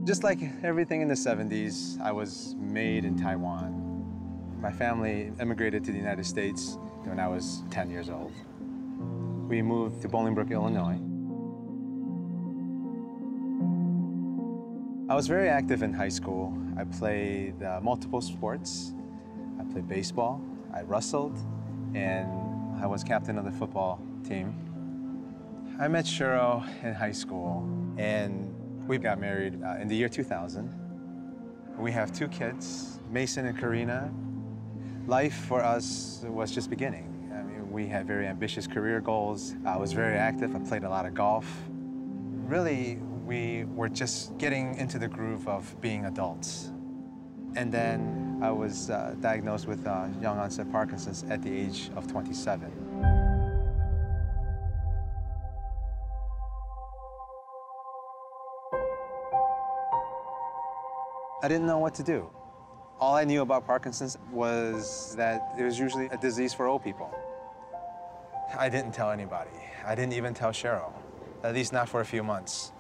Just like everything in the 70s, I was made in Taiwan. My family immigrated to the United States when I was 10 years old. We moved to Bolingbrook, Illinois. I was very active in high school. I played multiple sports. I played baseball, I wrestled, and I was captain of the football team. I met Shiro in high school, and we got married in the year 2000. We have 2 kids, Mason and Karina. Life for us was just beginning. I mean, we had very ambitious career goals. I was very active. I played a lot of golf. Really, we were just getting into the groove of being adults. And then I was diagnosed with young-onset Parkinson's at the age of 27. I didn't know what to do. All I knew about Parkinson's was that it was usually a disease for old people. I didn't tell anybody. I didn't even tell Cheryl, at least not for a few months.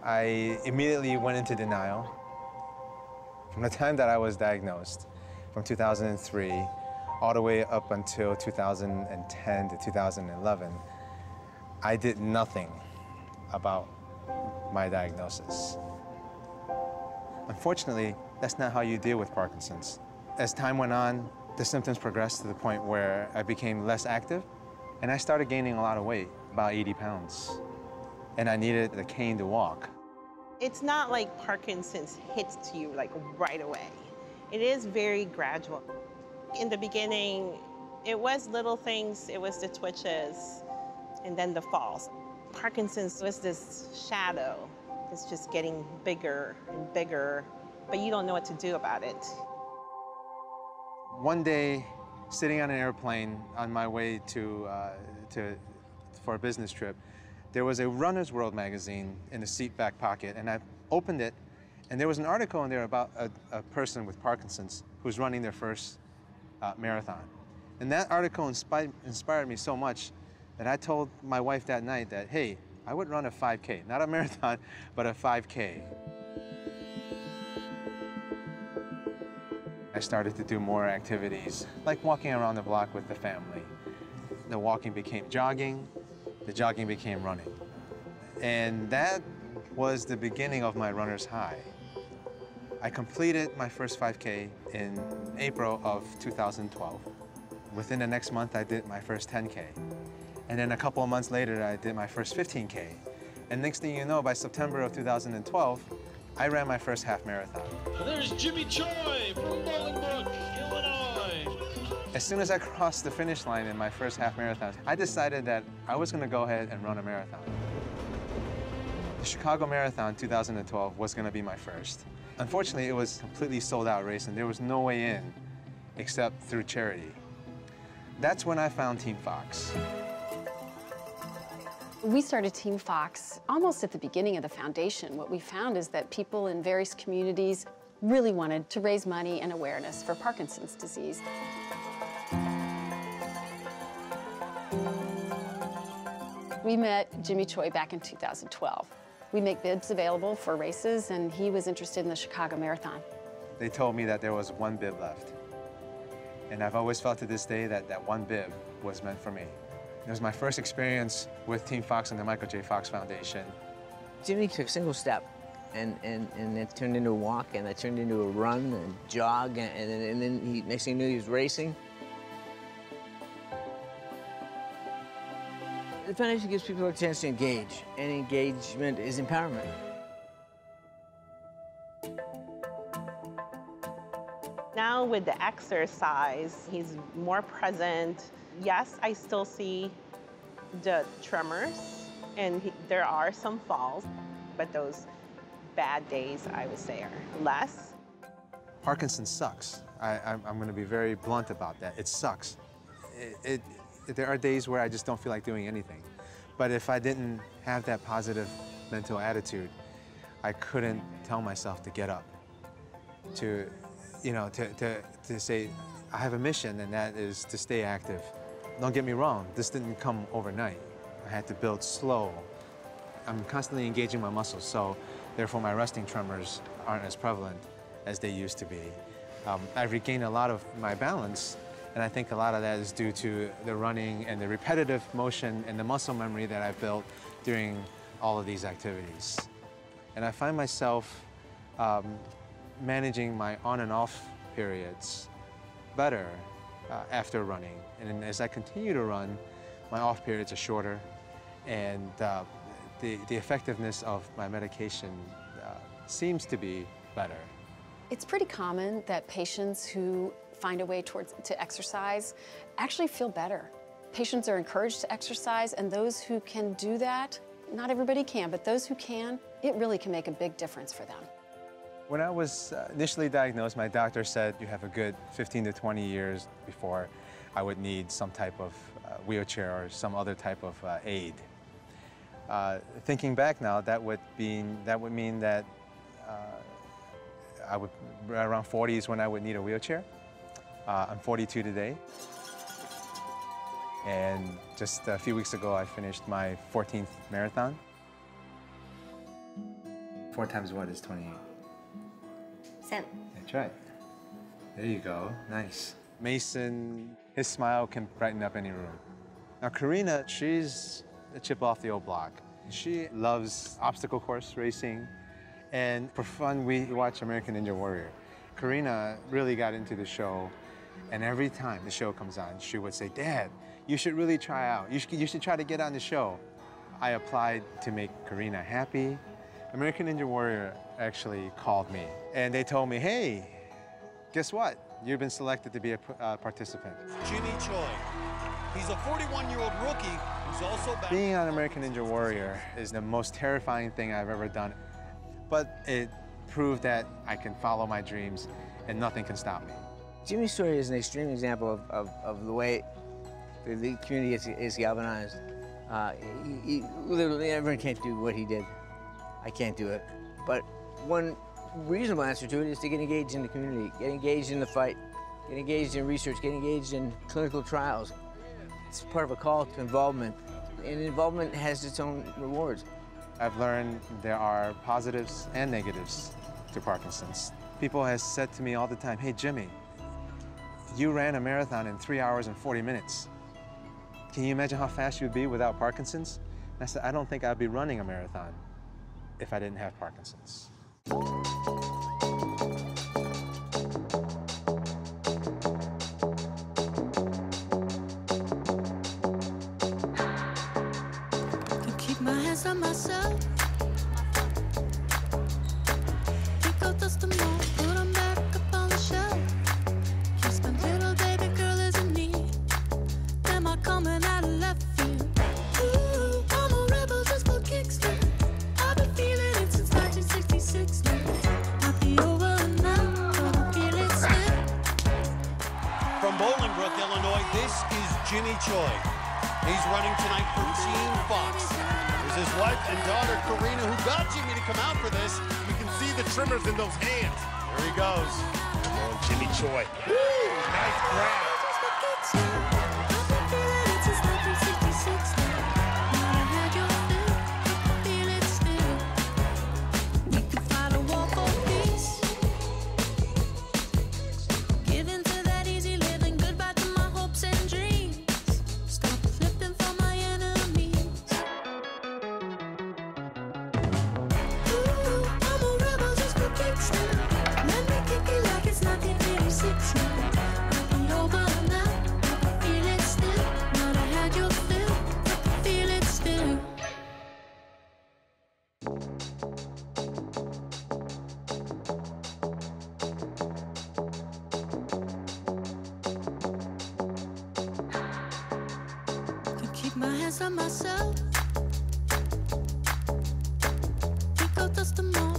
I immediately went into denial. From the time that I was diagnosed, from 2003 all the way up until 2010 to 2011, I did nothing about my diagnosis. Unfortunately, that's not how you deal with Parkinson's. As time went on, the symptoms progressed to the point where I became less active, and I started gaining a lot of weight, about 80 pounds. And I needed the cane to walk. It's not like Parkinson's hits you like right away. It is very gradual. In the beginning, it was little things, it was the twitches, and then the falls. Parkinson's was this shadow. It's just getting bigger and bigger, but you don't know what to do about it. One day, sitting on an airplane on my way for a business trip, there was a Runner's World magazine in the seat back pocket, and I opened it, and there was an article in there about a person with Parkinson's who's running their first marathon. And that article inspired me so much that I told my wife that night that, hey, I would run a 5K, not a marathon, but a 5K. I started to do more activities, like walking around the block with the family. The walking became jogging, the jogging became running. And that was the beginning of my runner's high. I completed my first 5K in April of 2012. Within the next month, I did my first 10K. And then a couple of months later, I did my first 15K. And next thing you know, by September of 2012, I ran my first half marathon. There's Jimmy Choi from Bolingbrook, Illinois. As soon as I crossed the finish line in my first half marathon, I decided that I was going to go ahead and run a marathon. The Chicago Marathon 2012 was going to be my first. Unfortunately, it was a completely sold out race, and there was no way in except through charity. That's when I found Team Fox. We started Team Fox almost at the beginning of the foundation. What we found is that people in various communities really wanted to raise money and awareness for Parkinson's disease. We met Jimmy Choi back in 2012. We make bibs available for races, and he was interested in the Chicago Marathon. They told me that there was one bib left. And I've always felt to this day that that one bib was meant for me. It was my first experience with Team Fox and the Michael J. Fox Foundation. Jimmy took a single step, and it turned into a walk, and it turned into a run and jog, and then next thing you knew, he was racing. The foundation gives people a chance to engage, and engagement is empowerment. Now with the exercise, he's more present. Yes, I still see the tremors, and there are some falls, but those bad days, I would say, are less. Parkinson sucks. I'm going to be very blunt about that. It sucks. There are days where I just don't feel like doing anything. But if I didn't have that positive mental attitude, I couldn't tell myself to get up, to say, I have a mission, and that is to stay active. Don't get me wrong, this didn't come overnight. I had to build slow. I'm constantly engaging my muscles, so Therefore, my resting tremors aren't as prevalent as they used to be. I've regained a lot of my balance, and I think a lot of that is due to the running and the repetitive motion and the muscle memory that I've built during all of these activities. And I find myself managing my on and off periods better after running. And as I continue to run, my off periods are shorter, and the effectiveness of my medication seems to be better. It's pretty common that patients who find a way to exercise actually feel better. Patients are encouraged to exercise, and those who can do that, not everybody can, but those who can, it really can make a big difference for them. When I was initially diagnosed, my doctor said you have a good 15 to 20 years before I would need some type of wheelchair or some other type of aid. Thinking back now, that would mean that I would, around 40 is when I would need a wheelchair. I'm 42 today. And just a few weeks ago, I finished my 14th marathon. 4 times what is 28? 7. That's right. There you go. Nice. Mason, his smile can brighten up any room. Now, Karina, she's a chip off the old block. She loves obstacle course racing, and for fun, we watch American Ninja Warrior. Karina really got into the show, and every time the show comes on, she would say, "Dad, you should really try out. You should try to get on the show." I applied to make Karina happy. American Ninja Warrior actually called me, and they told me, "Hey, guess what? You've been selected to be a participant." Jimmy Choi. He's a 41-year-old rookie who's also back. Being on American Ninja Warrior is the most terrifying thing I've ever done, but it proved that I can follow my dreams and nothing can stop me. Jimmy's story is an extreme example of the way the community is galvanized. Literally, everyone can't do what he did. I can't do it. But one reasonable answer to it is to get engaged in the community, get engaged in the fight, get engaged in research, get engaged in clinical trials. It's part of a call to involvement, and involvement has its own rewards. I've learned there are positives and negatives to Parkinson's. People have said to me all the time, "Hey, Jimmy, you ran a marathon in 3 hours and 40 minutes. Can you imagine how fast you'd be without Parkinson's?" And I said, "I don't think I'd be running a marathon if I didn't have Parkinson's." On myself. Pick out dust and mold, put them back up on the shelf. Just a little baby girl is in need. Am I coming out of left field? Ooh, I'm a rebel just for kicks. I've been feeling it since 1966 now. Might be over now, but I feel it still. From Bolingbrook, Illinois, this is Jimmy Choi. He's running tonight for Team Fox. His wife and daughter, Karina, who got Jimmy to come out for this. You can see the trimmers in those hands. There he goes. Come on, Jimmy Choi. Woo! Nice grab. My hands on myself. Pick out dust and mold.